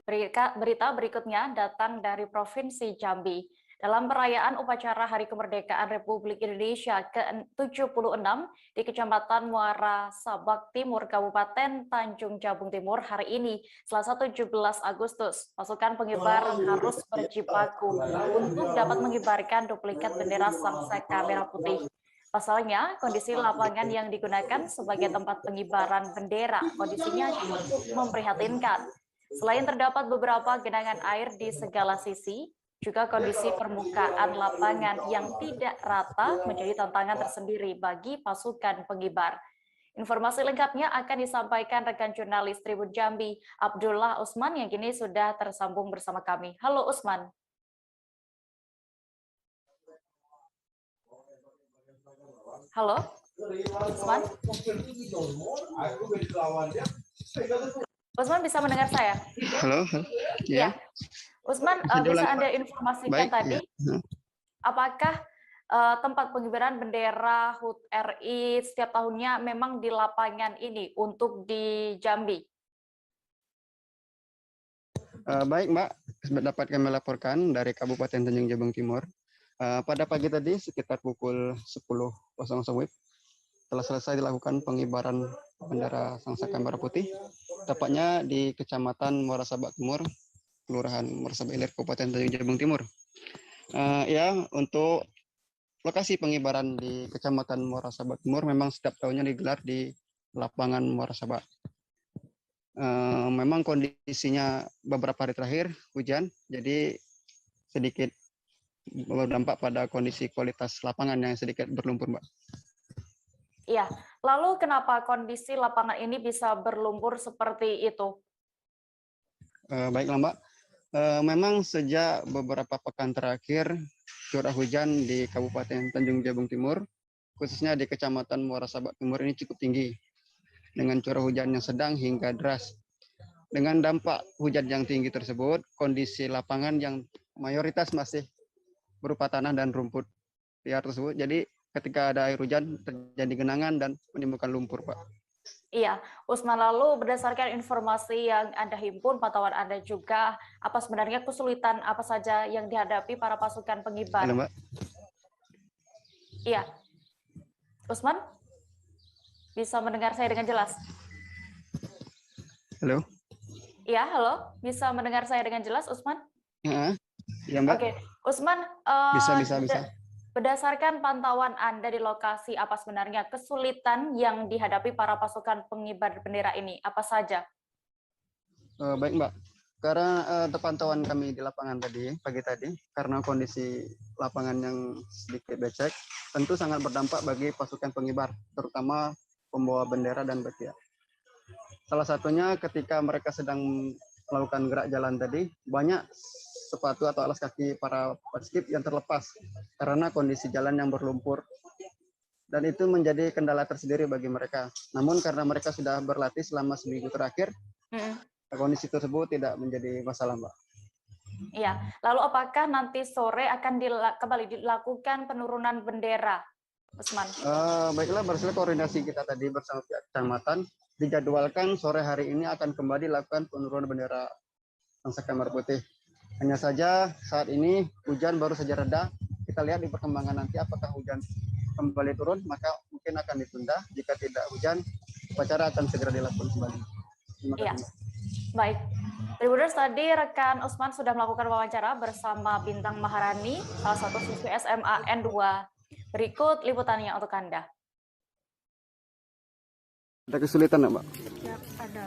Berita berikutnya datang dari Provinsi Jambi. Dalam perayaan upacara Hari Kemerdekaan Republik Indonesia ke-76 di Kecamatan Muara Sabak Timur, Kabupaten Tanjung Jabung Timur hari ini, Selasa 17 Agustus, pasukan pengibar harus berjibaku untuk dapat mengibarkan duplikat bendera Sangsaka Merah Putih. Pasalnya, kondisi lapangan yang digunakan sebagai tempat pengibaran bendera kondisinya cukup memprihatinkan. Selain terdapat beberapa genangan air di segala sisi, juga kondisi permukaan lapangan yang tidak rata menjadi tantangan tersendiri bagi pasukan pengibar. Informasi lengkapnya akan disampaikan rekan jurnalis Tribun Jambi, Abdullah Usman, yang kini sudah tersambung bersama kami. Halo Usman. Halo, Usman. Usman bisa mendengar saya? Halo. Ya. Usman, bisa Anda informasikan tadi, apakah tempat pengibaran bendera HUT RI setiap tahunnya memang di lapangan ini untuk di Jambi? Baik, Mbak. Dapat kami laporkan dari Kabupaten Tanjung Jabung Timur. Pada pagi tadi sekitar pukul 10.00 WIB telah selesai dilakukan pengibaran bendera Sangsaka Merah Putih, tepatnya di Kecamatan Muara Sabak Timur, Kelurahan Muara Sabak Ilir, Kabupaten Tanjung Jabung Timur. Untuk lokasi pengibaran di Kecamatan Muara Sabak Timur memang setiap tahunnya digelar di lapangan Muara Sabak. Memang kondisinya beberapa hari terakhir hujan, jadi sedikit berdampak pada kondisi kualitas lapangan yang sedikit berlumpur, Mbak. Iya, lalu kenapa kondisi lapangan ini bisa berlumpur seperti itu? Baiklah, Mbak. Memang sejak beberapa pekan terakhir curah hujan di Kabupaten Tanjung Jabung Timur, khususnya di Kecamatan Muara Sabak Timur ini cukup tinggi, dengan curah hujan yang sedang hingga deras. Dengan dampak hujan yang tinggi tersebut, kondisi lapangan yang mayoritas masih berupa tanah dan rumput liar tersebut. Jadi ketika ada air hujan terjadi genangan dan menimbulkan lumpur, Pak. Iya, Usman, lalu berdasarkan informasi yang Anda himpun, pantauan Anda juga, apa sebenarnya kesulitan apa saja yang dihadapi para pasukan pengibar? Halo, Mbak. Iya, Usman, bisa mendengar saya dengan jelas? Halo. Iya, halo, bisa mendengar saya dengan jelas, Usman? Ya, Mbak. Oke, Usman, bisa. berdasarkan pantauan Anda di lokasi, apa sebenarnya kesulitan yang dihadapi para pasukan pengibar bendera ini? Apa saja? Baik, Mbak. Karena pantauan kami di lapangan pagi tadi, karena kondisi lapangan yang sedikit becek, tentu sangat berdampak bagi pasukan pengibar, terutama pembawa bendera dan bakia. Salah satunya ketika mereka sedang melakukan gerak jalan tadi, banyak sepatu atau alas kaki para paskib yang terlepas karena kondisi jalan yang berlumpur, dan itu menjadi kendala tersendiri bagi mereka. Namun karena mereka sudah berlatih selama seminggu terakhir, kondisi tersebut tidak menjadi masalah, Mbak. Iya, lalu apakah nanti sore akan kembali dilakukan penurunan bendera, Usman? Baiklah, berdasarkan koordinasi kita tadi bersama pihak kecamatan, dijadwalkan sore hari ini akan kembali dilakukan penurunan bendera Sangsaka Merah Putih. Hanya saja saat ini hujan baru saja reda. Kita lihat di perkembangan nanti apakah hujan kembali turun, maka mungkin akan ditunda. Jika tidak hujan, upacara akan segera dilakukan kembali. Terima kasih. Iya. Baik, Tribuners, tadi rekan Usman sudah melakukan wawancara bersama Bintang Maharani, salah satu siswi SMA N2. Berikut liputannya untuk Anda. Ada kesulitan nggak, Mbak? Ya, ada.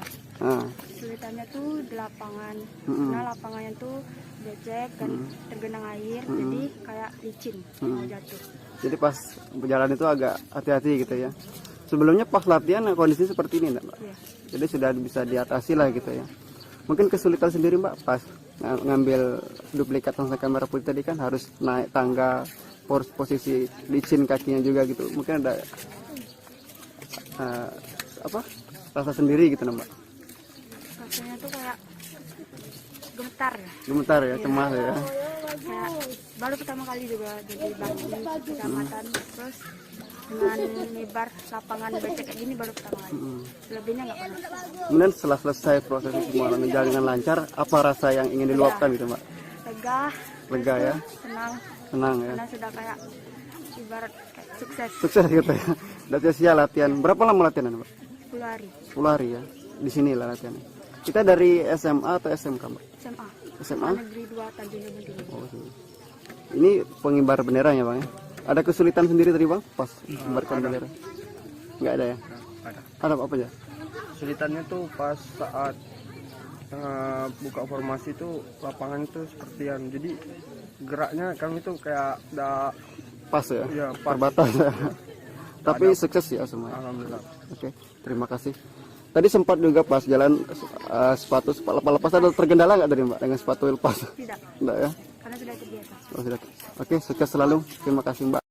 Kesulitannya tuh di lapangan. Karena lapangannya tuh becek dan tergenang air, jadi kayak licin mau jatuh. Jadi pas berjalan itu agak hati-hati gitu ya. Sebelumnya pas latihan kondisi seperti ini, Mbak? Ya. Jadi sudah bisa diatasi lah gitu ya. Mungkin kesulitan sendiri, Mbak, pas ngambil duplikat Sangsaka Merah Putih tadi kan harus naik tangga, posisi licin kakinya juga gitu. Mungkin ada rasa sendiri gitu, Mbak? Rasanya tuh kayak gemetar ya. Gemetar ya, cemas ya. Kayak baru pertama kali juga jadi bakti kecamatan, terus dengan nyebar lapangan becek kayak gini baru pertama kali. Lebihnya nggak pernah. Kemudian setelah selesai proses semua berjalan dengan lancar, apa rasa yang ingin diluapkan gitu Mbak? Lega Ya, senang ya. karena sudah kayak ibarat kayak sukses. Sukses gitu ya. Udah sia latihan. Berapa lama latihan Mbak? 10 hari 10 hari ya. Di sini lah latihannya. Kita dari SMA atau SMK Mbak? SMA. SMA? Negeri 2 Tanjung Jabung Tinggi. Oh, sini. Ini pengibar bendera ya Bang ya? Ada kesulitan sendiri tadi Bang pas mengibarkan bendera? Nggak ada ya? Ada apa aja? Kesulitannya tuh pas saat buka formasi tuh lapangan itu sepertian, jadi geraknya kami tuh kayak udah Pas ya? ya pas. Terbatas ya. Tapi sukses ya semua. Alhamdulillah. Oke, terima kasih. Tadi sempat juga pas jalan sepatu lepas ada tergendala nggak tadi Mbak dengan sepatu lepas? Tidak, Enggak ya? karena sudah terbiasa. Oh, sudah. Oke, sukses selalu. Terima kasih Mbak.